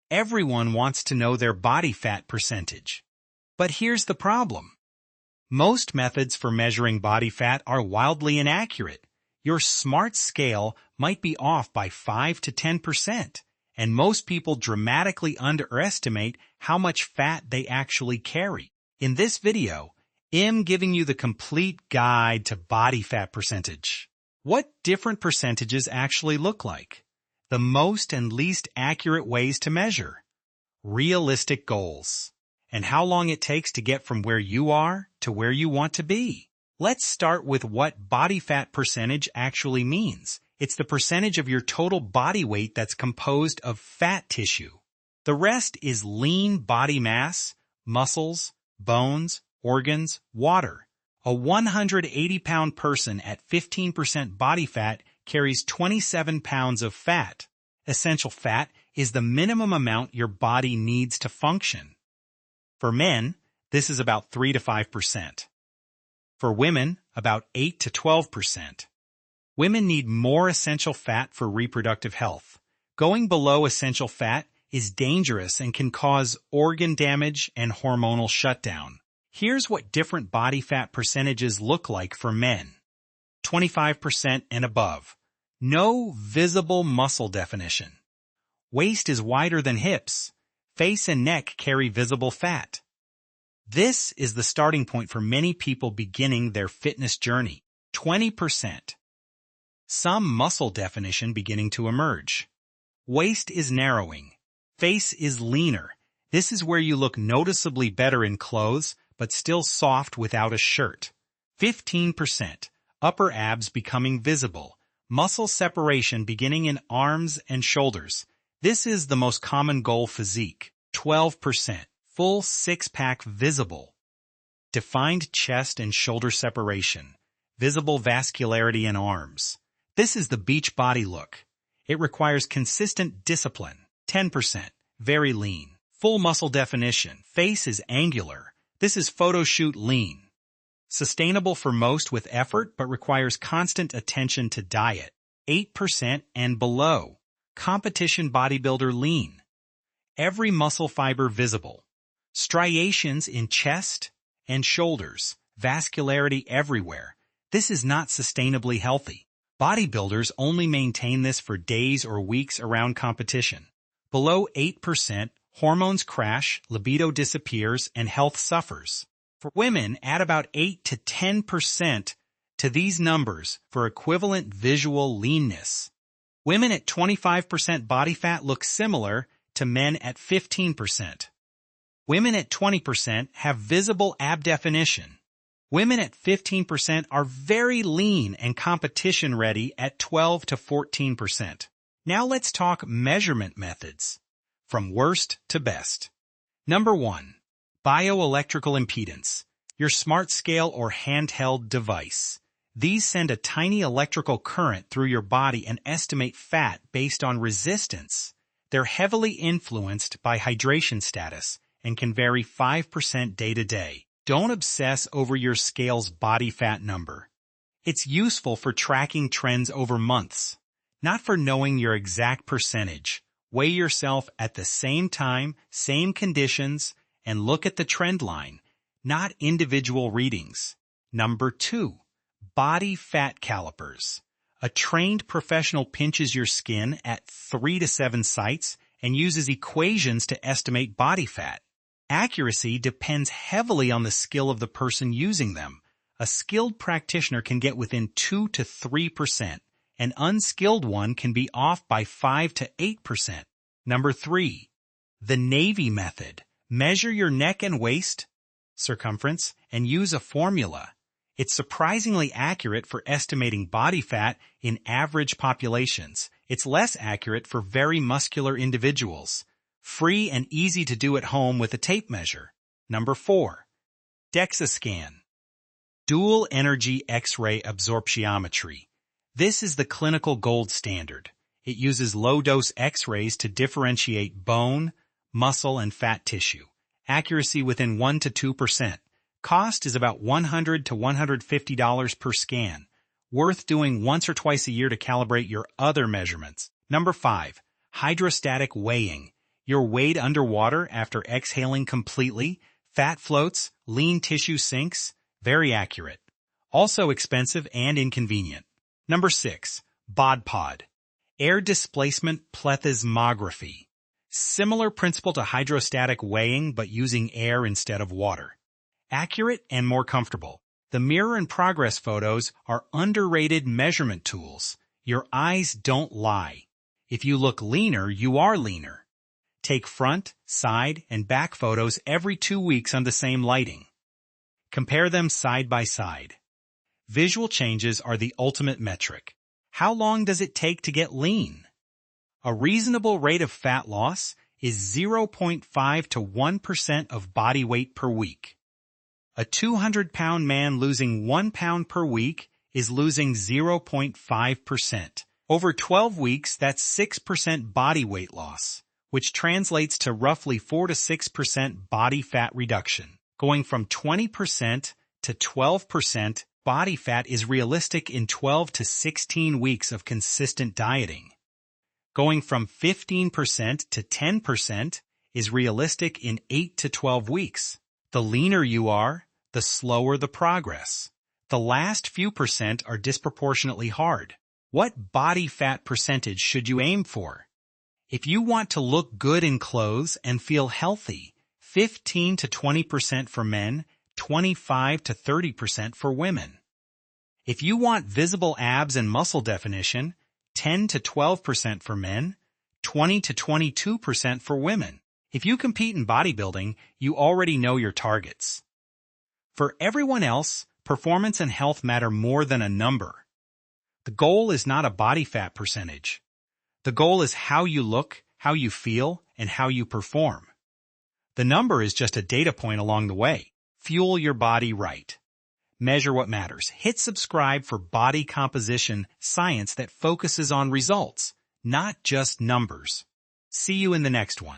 Everyone wants to know their body fat percentage. But here's the problem. Most methods for measuring body fat are wildly inaccurate. Your smart scale might be off by 5 to 10%, and most people dramatically underestimate how much fat they actually carry. In this video, I'm giving you the complete guide to body fat percentage. What different percentages actually look like. The most and least accurate ways to measure. Realistic goals. And how long it takes to get from where you are to where you want to be. Let's start with what body fat percentage actually means. It's the percentage of your total body weight that's composed of fat tissue. The rest is lean body mass, muscles, bones, organs, water. A 180-pound person at 15% body fat carries 27 pounds of fat. Essential fat is the minimum amount your body needs to function. For men, this is about 3 to 5%. For women, about 8 to 12%. Women need more essential fat for reproductive health. Going below essential fat is dangerous and can cause organ damage and hormonal shutdown. Here's what different body fat percentages look like for men. 25% and above. No visible muscle definition. Waist is wider than hips. Face and neck carry visible fat. This is the starting point for many people beginning their fitness journey. 20%. Some muscle definition beginning to emerge. Waist is narrowing. Face is leaner. This is where you look noticeably better in clothes, but still soft without a shirt. 15%. Upper abs becoming visible. Muscle separation beginning in arms and shoulders. This is the most common goal physique. 12%. Full six-pack visible. Defined chest and shoulder separation. Visible vascularity in arms. This is the beach body look. It requires consistent discipline. 10%. Very lean. Full muscle definition. Face is angular. This is photo shoot lean. Sustainable for most with effort, but requires constant attention to diet. 8% and below. Competition bodybuilder lean. Every muscle fiber visible. Striations in chest and shoulders. Vascularity everywhere. This is not sustainably healthy. Bodybuilders only maintain this for days or weeks around competition. Below 8%, hormones crash, libido disappears, and health suffers. For women, add about 8 to 10% to these numbers for equivalent visual leanness. Women at 25% body fat look similar to men at 15%. Women at 20% have visible ab definition. Women at 15% are very lean and competition-ready at 12 to 14%. Now let's talk measurement methods, from worst to best. Number 1. Bioelectrical impedance, your smart scale or handheld device. These send a tiny electrical current through your body and estimate fat based on resistance. They're heavily influenced by hydration status and can vary 5% day to day. Don't obsess over your scale's body fat number. It's useful for tracking trends over months, not for knowing your exact percentage. Weigh yourself at the same time, same conditions, and look at the trend line, not individual readings. Number 2. Body fat calipers. A trained professional pinches your skin at 3 to 7 sites and uses equations to estimate body fat. Accuracy depends heavily on the skill of the person using them. A skilled practitioner can get within 2 to 3%. An unskilled one can be off by 5 to 8%. Number 3. The Navy method. Measure your neck and waist circumference and use a formula. It's surprisingly accurate for estimating body fat in average populations. It's less accurate for very muscular individuals. Free and easy to do at home with a tape measure. Number 4. DEXA scan. Dual energy X-ray absorptiometry. This is the clinical gold standard. It uses low-dose X-rays to differentiate bone, muscle, and fat tissue. Accuracy within 1 to 2%. Cost is about $100 to $150 per scan. Worth doing once or twice a year to calibrate your other measurements. Number 5. Hydrostatic weighing. Your weight underwater after exhaling completely, fat floats, lean tissue sinks, very accurate. Also expensive and inconvenient. Number 6. BODPOD. Air displacement plethysmography. Similar principle to hydrostatic weighing but using air instead of water. Accurate and more comfortable. The mirror and progress photos are underrated measurement tools. Your eyes don't lie. If you look leaner, you are leaner. Take front, side, and back photos every 2 weeks on the same lighting. Compare them side by side. Visual changes are the ultimate metric. How long does it take to get lean? A reasonable rate of fat loss is 0.5 to 1% of body weight per week. A 200-pound man losing 1 pound per week is losing 0.5%. Over 12 weeks, that's 6% body weight loss, which translates to roughly 4 to 6% body fat reduction. Going from 20% to 12% body fat is realistic in 12 to 16 weeks of consistent dieting. Going from 15% to 10% is realistic in 8 to 12 weeks. The leaner you are, the slower the progress. The last few percent are disproportionately hard. What body fat percentage should you aim for? If you want to look good in clothes and feel healthy, 15 to 20% for men, 25 to 30% for women. If you want visible abs and muscle definition, 10 to 12% for men, 20 to 22% for women. If you compete in bodybuilding, you already know your targets. For everyone else, performance and health matter more than a number. The goal is not a body fat percentage. The goal is how you look, how you feel, and how you perform. The number is just a data point along the way. Fuel your body right. Measure what matters. Hit subscribe for body composition science that focuses on results, not just numbers. See you in the next one.